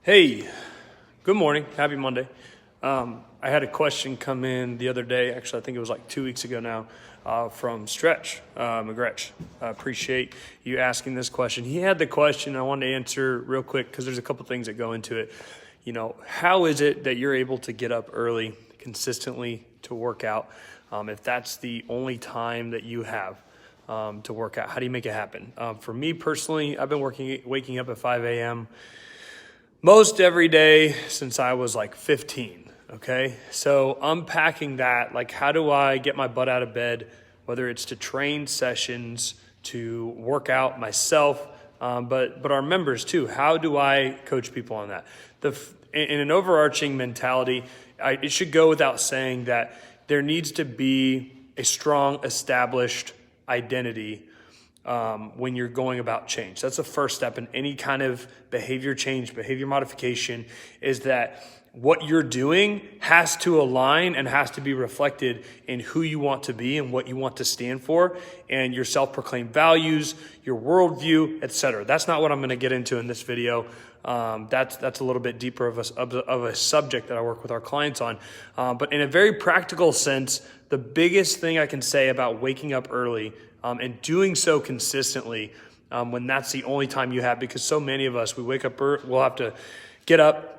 Hey, good morning. Happy Monday. I had a question come in the other day. Actually, I think it was like 2 weeks ago now, from Stretch McGretch. I appreciate you asking this question. He had the question I wanted to answer real quick because there's a couple things that go into it. You know, how is it that you're able to get up early consistently to work out? If that's the only time that you have to work out, how do you make it happen? For me personally, I've been waking up at 5 a.m. most every day since I was like 15, okay? So unpacking that, like how do I get my butt out of bed, whether it's to train sessions, to work out myself, but our members too. How do I coach people on that? In an overarching mentality, it should go without saying that there needs to be a strong established identity when you're going about change. That's the first step in any kind of behavior change, behavior modification, is that what you're doing has to align and has to be reflected in who you want to be and what you want to stand for and your self-proclaimed values, your worldview, etc. That's not what I'm going to get into in this video. That's a little bit deeper of a subject that I work with our clients on. But in a very practical sense, the biggest thing I can say about waking up early and doing so consistently when that's the only time you have, because so many of us, we wake up, we'll have to get up,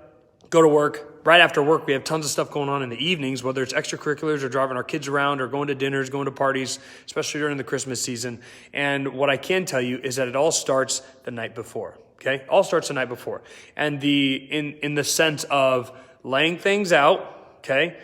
go to work. Right after work, we have tons of stuff going on in the evenings, whether it's extracurriculars or driving our kids around or going to dinners, going to parties, especially during the Christmas season. And what I can tell you is that it all starts the night before, okay? All starts the night before. And in the sense of laying things out, okay?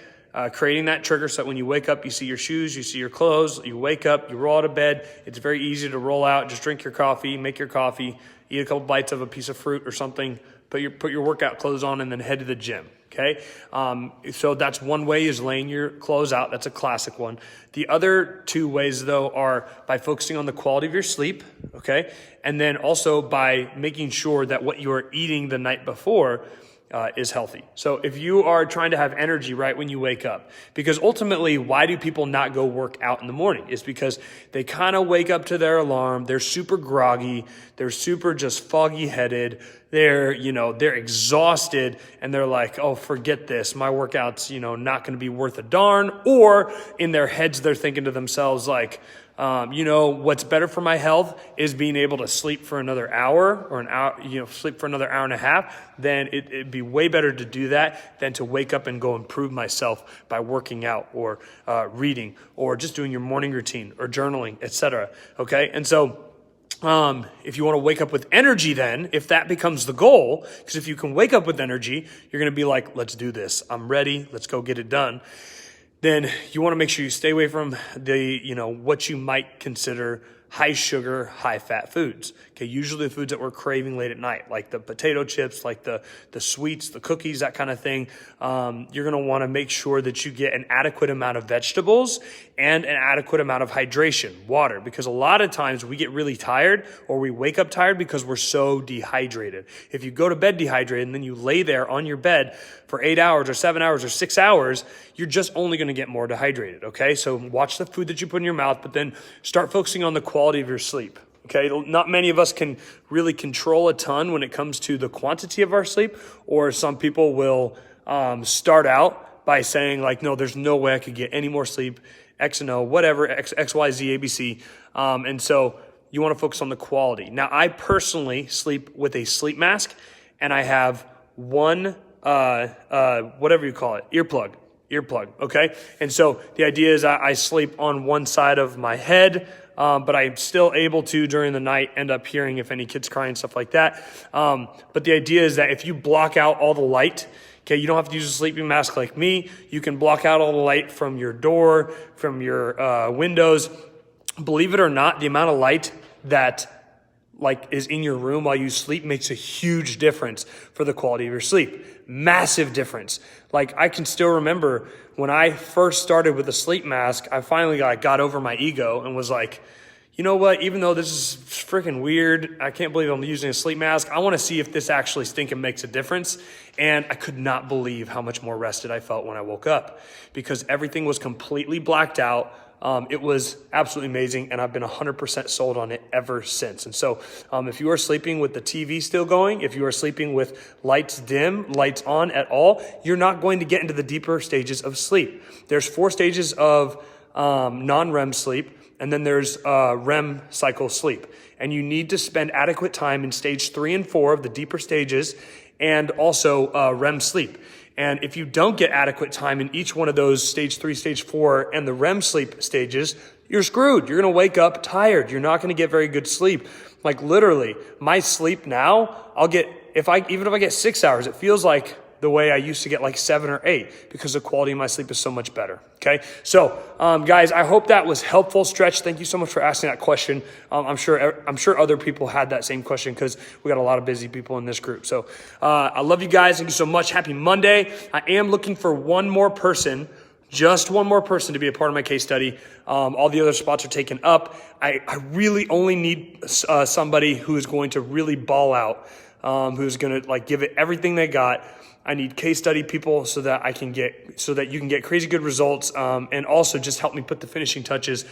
Creating that trigger so that when you wake up, you see your shoes, you see your clothes, you wake up, you roll out of bed. It's very easy to roll out, just drink your coffee, make your coffee, eat a couple bites of a piece of fruit or something, put your workout clothes on, and then head to the gym, okay? So that's one way, is laying your clothes out. That's a classic one. The other two ways, though, are by focusing on the quality of your sleep, okay? And then also by making sure that what you are eating the night before is healthy. So if you are trying to have energy right when you wake up, because ultimately, why do people not go work out in the morning? It's because they kind of wake up to their alarm. They're super groggy. They're super just foggy headed. They're exhausted, and they're like, oh, forget this. My workout's, not going to be worth a darn. Or in their heads, they're thinking to themselves like, what's better for my health is being able to sleep for another hour or an hour, sleep for another hour and a half. Then it'd be way better to do that than to wake up and go improve myself by working out or reading or just doing your morning routine or journaling, etc. Okay. And so, if you want to wake up with energy, then if that becomes the goal, because if you can wake up with energy, you're going to be like, let's do this. I'm ready. Let's go get it done. Then you want to make sure you stay away from what you might consider high sugar, high fat foods. Okay, usually the foods that we're craving late at night, like the potato chips, like the sweets, the cookies, that kind of thing. You're going to want to make sure that you get an adequate amount of vegetables and an adequate amount of hydration, water, because a lot of times we get really tired or we wake up tired because we're so dehydrated. If you go to bed dehydrated and then you lay there on your bed for 8 hours or 7 hours or 6 hours, you're just only going to get more dehydrated, okay? So watch the food that you put in your mouth, but then start focusing on the quality of your sleep, okay? Not many of us can really control a ton when it comes to the quantity of our sleep, or some people will start out by saying like, no, there's no way I could get any more sleep, X and O, whatever, X, Y, Z, ABC. And so you want to focus on the quality. Now, I personally sleep with a sleep mask, and I have one, whatever you call it, earplug, okay? And so the idea is I sleep on one side of my head, but I'm still able to, during the night, end up hearing if any kids cry and stuff like that. But the idea is that if you block out all the light, okay, you don't have to use a sleeping mask like me. You can block out all the light from your door, from your windows. Believe it or not, the amount of light that is in your room while you sleep makes a huge difference for the quality of your sleep. Massive difference. I can still remember when I first started with a sleep mask, I finally got over my ego and was like, you know what, even though this is freaking weird, I can't believe I'm using a sleep mask. I want to see if this actually stinking makes a difference. And I could not believe how much more rested I felt when I woke up, because everything was completely blacked out. It was absolutely amazing, and I've been 100% sold on it ever since. And so if you are sleeping with the TV still going, if you are sleeping with lights dim, lights on at all, you're not going to get into the deeper stages of sleep. There's 4 stages of non-REM sleep, and then there's REM cycle sleep. And you need to spend adequate time in stage 3 and 4 of the deeper stages, and also REM sleep. And if you don't get adequate time in each one of those stage 3, stage 4, and the REM sleep stages, you're screwed. You're going to wake up tired. You're not going to get very good sleep. Like literally, my sleep now, even if I get 6 hours, it feels like the way I used to get like 7 or 8 because the quality of my sleep is so much better. Okay. So, guys, I hope that was helpful. Stretch, thank you so much for asking that question. I'm sure other people had that same question because we got a lot of busy people in this group. So, I love you guys. Thank you so much. Happy Monday. I am looking for just one more person to be a part of my case study. All the other spots are taken up. I really only need somebody who is going to really ball out, who's going to like give it everything they got. I need case study people so that you can get crazy good results, and also just help me put the finishing touches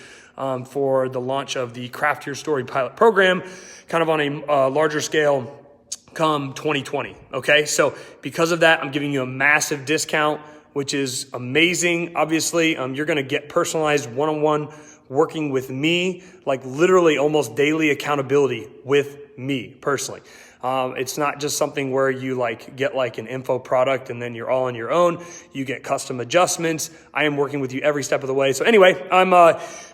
for the launch of the Craft Your Story pilot program, kind of on a larger scale come 2020. Okay, so because of that, I'm giving you a massive discount, which is amazing. Obviously, you're going to get personalized one-on-one working with me, like literally almost daily accountability with me personally. It's not just something where you get an info product and then you're all on your own. You get custom adjustments. I am working with you every step of the way. So anyway,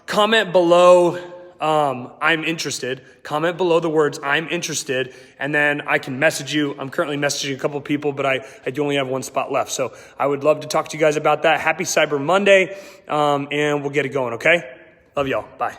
comment below, I'm interested. Comment below the words I'm interested, and then I can message you. I'm currently messaging a couple of people, but I do only have 1 spot left. So I would love to talk to you guys about that. Happy Cyber Monday, and we'll get it going, okay? Love y'all. Bye.